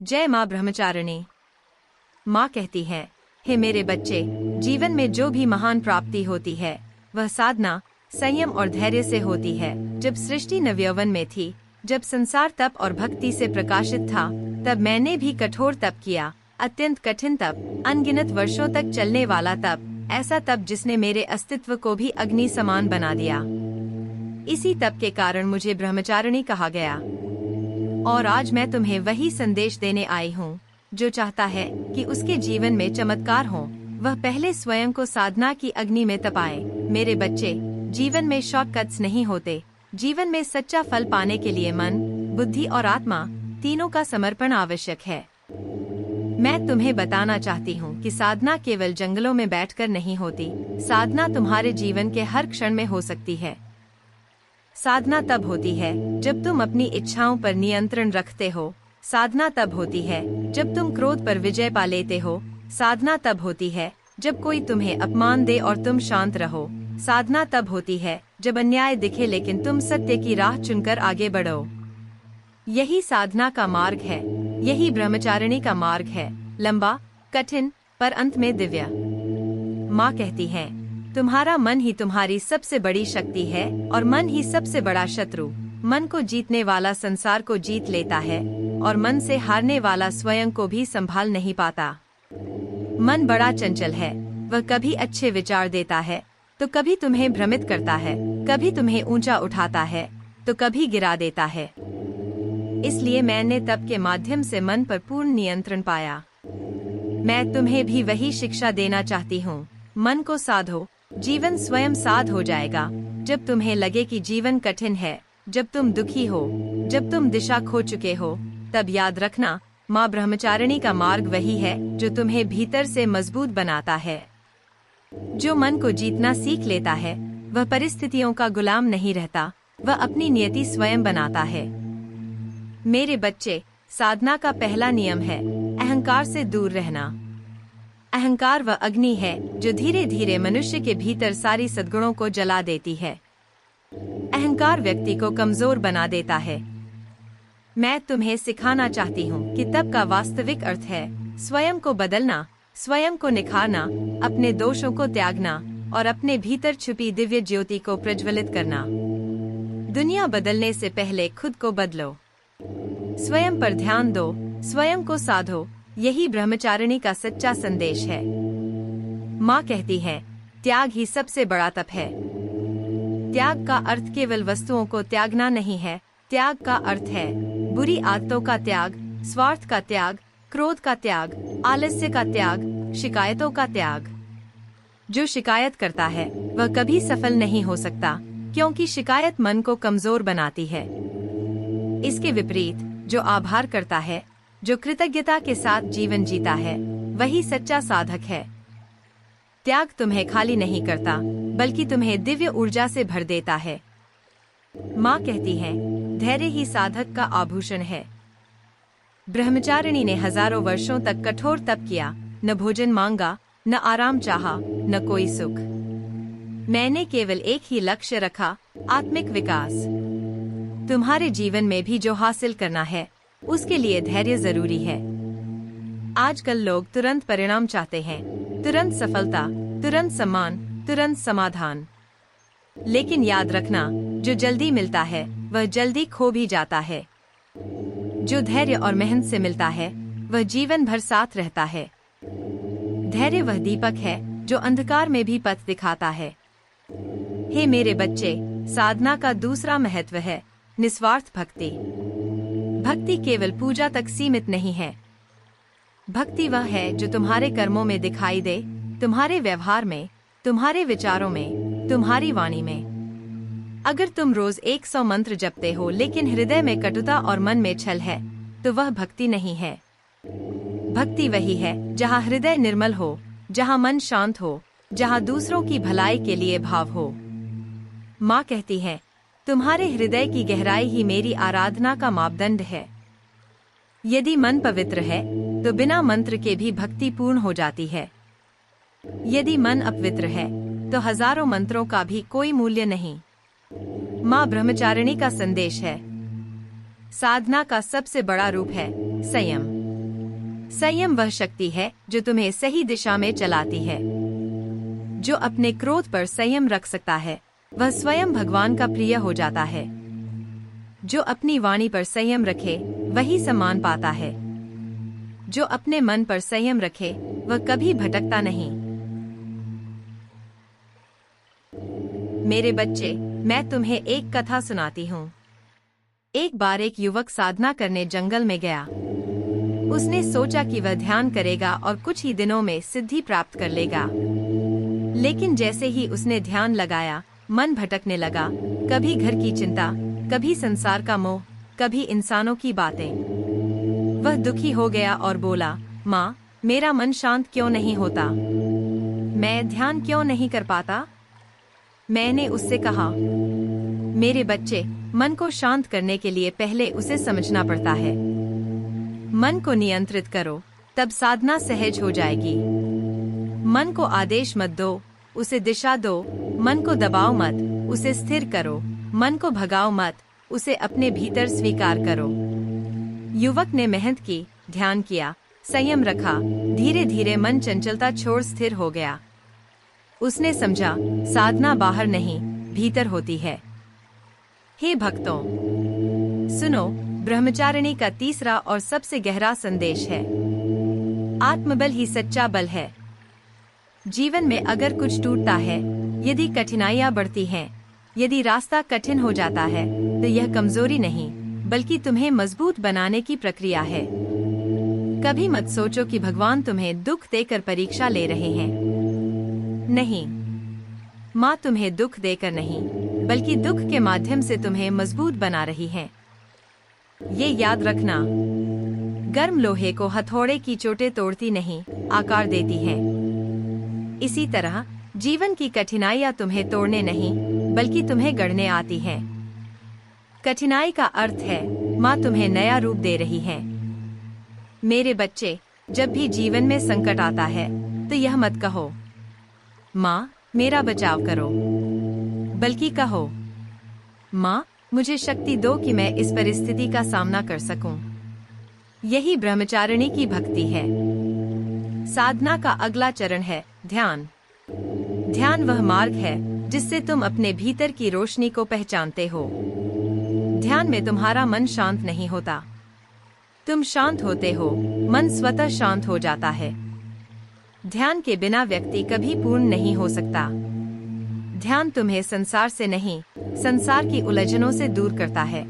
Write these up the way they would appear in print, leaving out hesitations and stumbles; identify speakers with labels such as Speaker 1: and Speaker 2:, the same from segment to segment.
Speaker 1: जय माँ ब्रह्मचारिणी। माँ कहती है, हे मेरे बच्चे, जीवन में जो भी महान प्राप्ति होती है वह साधना, संयम और धैर्य से होती है। जब सृष्टि नवयौवन में थी, जब संसार तप और भक्ति से प्रकाशित था, तब मैंने भी कठोर तप किया, अत्यंत कठिन तप, अनगिनत वर्षों तक चलने वाला तप, ऐसा तप जिसने मेरे अस्तित्व को भी अग्नि समान बना दिया। इसी तप के कारण मुझे ब्रह्मचारिणी कहा गया। और आज मैं तुम्हें वही संदेश देने आई हूँ। जो चाहता है कि उसके जीवन में चमत्कार हो, वह पहले स्वयं को साधना की अग्नि में तपाए। मेरे बच्चे, जीवन में शॉर्टकट्स नहीं होते। जीवन में सच्चा फल पाने के लिए मन, बुद्धि और आत्मा तीनों का समर्पण आवश्यक है। मैं तुम्हें बताना चाहती हूँ कि साधना केवल जंगलों में बैठकर नहीं होती। साधना तुम्हारे जीवन के हर क्षण में हो सकती है। साधना तब होती है जब तुम अपनी इच्छाओं पर नियंत्रण रखते हो। साधना तब होती है जब तुम क्रोध पर विजय पा लेते हो। साधना तब होती है जब कोई तुम्हें अपमान दे और तुम शांत रहो। साधना तब होती है जब अन्याय दिखे लेकिन तुम सत्य की राह चुनकर आगे बढ़ो। यही साधना का मार्ग है, यही ब्रह्मचारिणी का मार्ग है। लंबा, कठिन, पर अंत में दिव्य। माँ कहती है, तुम्हारा मन ही तुम्हारी सबसे बड़ी शक्ति है और मन ही सबसे बड़ा शत्रु। मन को जीतने वाला संसार को जीत लेता है और मन से हारने वाला स्वयं को भी संभाल नहीं पाता। मन बड़ा चंचल है, वह कभी अच्छे विचार देता है तो कभी तुम्हें भ्रमित करता है, कभी तुम्हें ऊंचा उठाता है तो कभी गिरा देता है। इसलिए मैंने तप के माध्यम से मन पर पूर्ण नियंत्रण पाया। मैं तुम्हें भी वही शिक्षा देना चाहती हूँ। मन को साधो, जीवन स्वयं साध हो जाएगा। जब तुम्हें लगे कि जीवन कठिन है, जब तुम दुखी हो, जब तुम दिशा खो चुके हो, तब याद रखना, माँ ब्रह्मचारिणी का मार्ग वही है जो तुम्हें भीतर से मजबूत बनाता है। जो मन को जीतना सीख लेता है, वह परिस्थितियों का गुलाम नहीं रहता, वह अपनी नियति स्वयं बनाता है। मेरे बच्चे, साधना का पहला नियम है अहंकार से दूर रहना। अहंकार वह अग्नि है जो धीरे धीरे मनुष्य के भीतर सारी सद्गुणों को जला देती है। अहंकार व्यक्ति को कमजोर बना देता है। मैं तुम्हें सिखाना चाहती हूँ कि तप का वास्तविक अर्थ है स्वयं को बदलना, स्वयं को निखारना, अपने दोषों को त्यागना और अपने भीतर छुपी दिव्य ज्योति को प्रज्वलित करना। दुनिया बदलने से पहले खुद को बदलो। स्वयं पर ध्यान दो, स्वयं को साधो। यही ब्रह्मचारिणी का सच्चा संदेश है। माँ कहती है, त्याग ही सबसे बड़ा तप है। त्याग का अर्थ केवल वस्तुओं को त्यागना नहीं है। त्याग का अर्थ है बुरी आदतों का त्याग, स्वार्थ का त्याग, क्रोध का त्याग, आलस्य का त्याग, शिकायतों का त्याग। जो शिकायत करता है वह कभी सफल नहीं हो सकता, क्योंकि शिकायत मन को कमजोर बनाती है। इसके विपरीत जो आभार करता है, जो कृतज्ञता के साथ जीवन जीता है, वही सच्चा साधक है। त्याग तुम्हें खाली नहीं करता, बल्कि तुम्हें दिव्य ऊर्जा से भर देता है। माँ कहती है, धैर्य ही साधक का आभूषण है। ब्रह्मचारिणी ने हजारों वर्षों तक कठोर तप किया, न भोजन मांगा, न आराम चाहा, न कोई सुख। मैंने केवल एक ही लक्ष्य रखा, आत्मिक विकास। तुम्हारे जीवन में भी जो हासिल करना है, उसके लिए धैर्य जरूरी है। आजकल लोग तुरंत परिणाम चाहते हैं, तुरंत सफलता, तुरंत सम्मान, तुरंत समाधान। लेकिन याद रखना, जो जल्दी मिलता है वह जल्दी खो भी जाता है। जो धैर्य और मेहनत से मिलता है वह जीवन भर साथ रहता है। धैर्य वह दीपक है जो अंधकार में भी पथ दिखाता है। हे मेरे बच्चे, साधना का दूसरा महत्व है निस्वार्थ भक्ति। भक्ति केवल पूजा तक सीमित नहीं है। भक्ति वह है जो तुम्हारे कर्मों में दिखाई दे, तुम्हारे व्यवहार में, तुम्हारे विचारों में, तुम्हारी वाणी में। अगर तुम रोज 100 मंत्र जपते हो लेकिन हृदय में कटुता और मन में छल है, तो वह भक्ति नहीं है। भक्ति वही है जहाँ हृदय निर्मल हो, जहाँ मन शांत हो, जहाँ दूसरों की भलाई के लिए भाव हो। माँ कहती है, तुम्हारे हृदय की गहराई ही मेरी आराधना का मापदंड है। यदि मन पवित्र है तो बिना मंत्र के भी भक्ति पूर्ण हो जाती है। यदि मन अपवित्र है तो हजारों मंत्रों का भी कोई मूल्य नहीं। माँ ब्रह्मचारिणी का संदेश है, साधना का सबसे बड़ा रूप है संयम। संयम वह शक्ति है जो तुम्हें सही दिशा में चलाती है। जो अपने क्रोध पर संयम रख सकता है वह स्वयं भगवान का प्रिय हो जाता है। जो अपनी वाणी पर संयम रखे वही सम्मान पाता है। जो अपने मन पर संयम रखे वह कभी भटकता नहीं। मेरे बच्चे, मैं तुम्हें एक कथा सुनाती हूँ। एक बार एक युवक साधना करने जंगल में गया। उसने सोचा कि वह ध्यान करेगा और कुछ ही दिनों में सिद्धि प्राप्त कर लेगा। लेकिन जैसे ही उसने ध्यान लगाया, मन भटकने लगा। कभी घर की चिंता, कभी संसार का मोह, कभी इंसानों की बातें। वह दुखी हो गया और बोला, माँ, मेरा मन शांत क्यों नहीं होता? मैं ध्यान क्यों नहीं कर पाता? मैंने उससे कहा, मेरे बच्चे, मन को शांत करने के लिए पहले उसे समझना पड़ता है। मन को नियंत्रित करो, तब साधना सहज हो जाएगी। मन को आदेश मत दो, उसे दिशा दो। मन को दबाओ मत, उसे स्थिर करो। मन को भगाओ मत, उसे अपने भीतर स्वीकार करो। युवक ने मेहनत की, ध्यान किया, संयम रखा। धीरे धीरे मन चंचलता छोड़ स्थिर हो गया। उसने समझा, साधना बाहर नहीं, भीतर होती है। हे भक्तों, सुनो, ब्रह्मचारिणी का तीसरा और सबसे गहरा संदेश है। आत्मबल ही सच्चा बल है। जीवन में अगर कुछ टूटता है, यदि कठिनाइयां बढ़ती हैं, यदि रास्ता कठिन हो जाता है, तो यह कमजोरी नहीं, बल्कि तुम्हें मजबूत बनाने की प्रक्रिया है। कभी मत सोचो कि भगवान तुम्हें दुख देकर परीक्षा ले रहे हैं। नहीं, माँ तुम्हें दुख देकर नहीं, बल्कि दुख के माध्यम से तुम्हें मजबूत बना रही है। ये याद रखना, गर्म लोहे को हथौड़े की चोटें तोड़ती नहीं, आकार देती हैं। इसी तरह जीवन की कठिनाइयां तुम्हें तोड़ने नहीं, बल्कि तुम्हें गढ़ने आती हैं। कठिनाई का अर्थ है माँ तुम्हें नया रूप दे रही है। मेरे बच्चे, जब भी जीवन में संकट आता है तो यह मत कहो, माँ मेरा बचाव करो, बल्कि कहो, माँ मुझे शक्ति दो कि मैं इस परिस्थिति का सामना कर सकूं। यही ब्रह्मचारिणी की भक्ति है। साधना का अगला चरण है ध्यान। ध्यान वह मार्ग है जिससे तुम अपने भीतर की रोशनी को पहचानते हो। ध्यान में तुम्हारा मन शांत नहीं होता, तुम शांत होते हो, मन स्वतः शांत हो जाता है। ध्यान के बिना व्यक्ति कभी पूर्ण नहीं हो सकता। ध्यान तुम्हें संसार से नहीं, संसार की उलझनों से दूर करता है।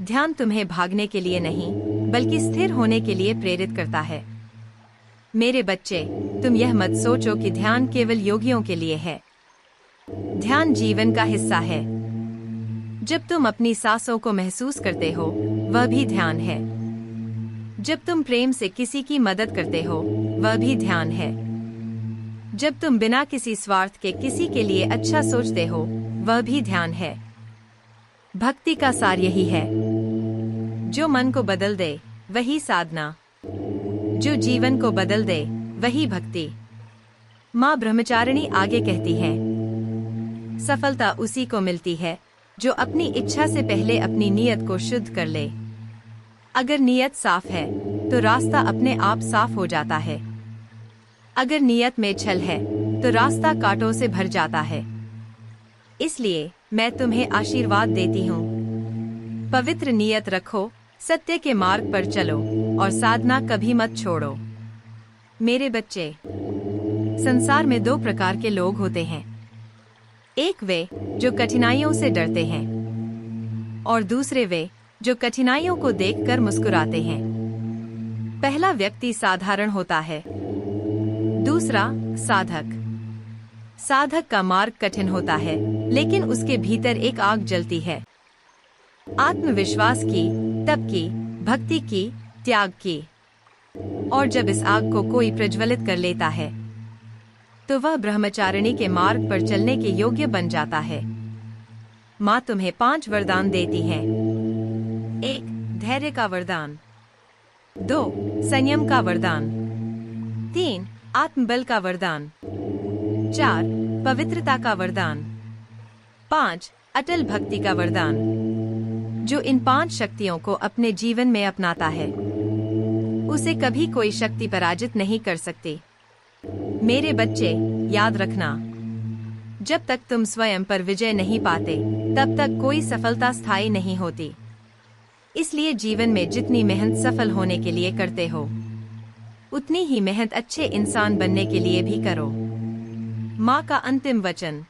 Speaker 1: ध्यान तुम्हें भागने के लिए नहीं, बल्कि स्थिर होने के लिए प्रेरित करता है। मेरे बच्चे, तुम यह मत सोचो कि ध्यान केवल योगियों के लिए है। ध्यान जीवन का हिस्सा है। जब तुम अपनी सांसों को महसूस करते हो, वह भी ध्यान है। जब तुम प्रेम से किसी की मदद करते हो, वह भी ध्यान है। जब तुम बिना किसी स्वार्थ के किसी के लिए अच्छा सोचते हो, वह भी ध्यान है। भक्ति का सार यही है, जो मन को बदल दे वही साधना, जो जीवन को बदल दे वही भक्ति। माँ ब्रह्मचारिणी आगे कहती है, सफलता उसी को मिलती है जो अपनी इच्छा से पहले अपनी नीयत को शुद्ध कर ले। अगर नीयत साफ है तो रास्ता अपने आप साफ हो जाता है। अगर नीयत में छल है तो रास्ता कांटों से भर जाता है। इसलिए मैं तुम्हें आशीर्वाद देती हूँ, पवित्र नीयत रखो, सत्य के मार्ग पर चलो और साधना कभी मत छोड़ो। मेरे बच्चे, संसार में दो प्रकार के लोग होते हैं। एक वे जो कठिनाइयों से डरते हैं, और दूसरे वे जो कठिनाइयों को देखकर मुस्कुराते हैं। पहला व्यक्ति साधारण होता है, दूसरा साधक। साधक का मार्ग कठिन होता है, लेकिन उसके भीतर एक आग जलती है। आत्मविश्वास की, तप की, भक्ति की, त्याग की। और जब इस आग को कोई प्रज्वलित कर लेता है तो वह ब्रह्मचारिणी के मार्ग पर चलने के योग्य बन जाता है। माँ तुम्हें 5 वरदान देती है। 1. धैर्य का वरदान। 2. संयम का वरदान। 3. आत्मबल का वरदान। 4. पवित्रता का वरदान। 5. अटल भक्ति का वरदान। जो इन 5 शक्तियों को अपने जीवन में अपनाता है उसे कभी कोई शक्ति पराजित नहीं कर सकती। मेरे बच्चे, याद रखना, जब तक तुम स्वयं पर विजय नहीं पाते, तब तक कोई सफलता स्थायी नहीं होती। इसलिए जीवन में जितनी मेहनत सफल होने के लिए करते हो, उतनी ही मेहनत अच्छे इंसान बनने के लिए भी करो। माँ का अंतिम वचन।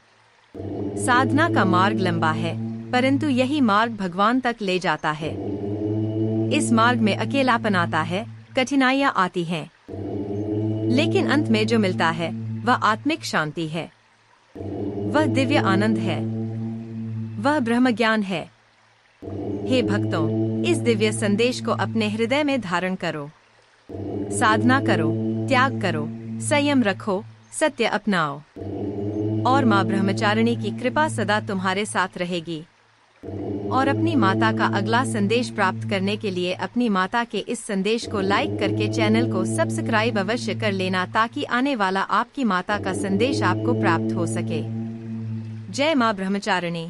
Speaker 1: साधना का मार्ग लंबा है, परंतु यही मार्ग भगवान तक ले जाता है। इस मार्ग में अकेलापन आता है, कठिनाइयाँ आती हैं, लेकिन अंत में जो मिलता है वह आत्मिक शांति है, वह दिव्य आनंद है, वह ब्रह्म ज्ञान है। हे भक्तों, इस दिव्य संदेश को अपने हृदय में धारण करो। साधना करो, त्याग करो, संयम रखो, सत्य अपनाओ, और माँ ब्रह्मचारिणी की कृपा सदा तुम्हारे साथ रहेगी। और अपनी माता का अगला संदेश प्राप्त करने के लिए अपनी माता के इस संदेश को लाइक करके चैनल को सब्सक्राइब अवश्य कर लेना, ताकि आने वाला आपकी माता का संदेश आपको प्राप्त हो सके। जय माँ ब्रह्मचारिणी।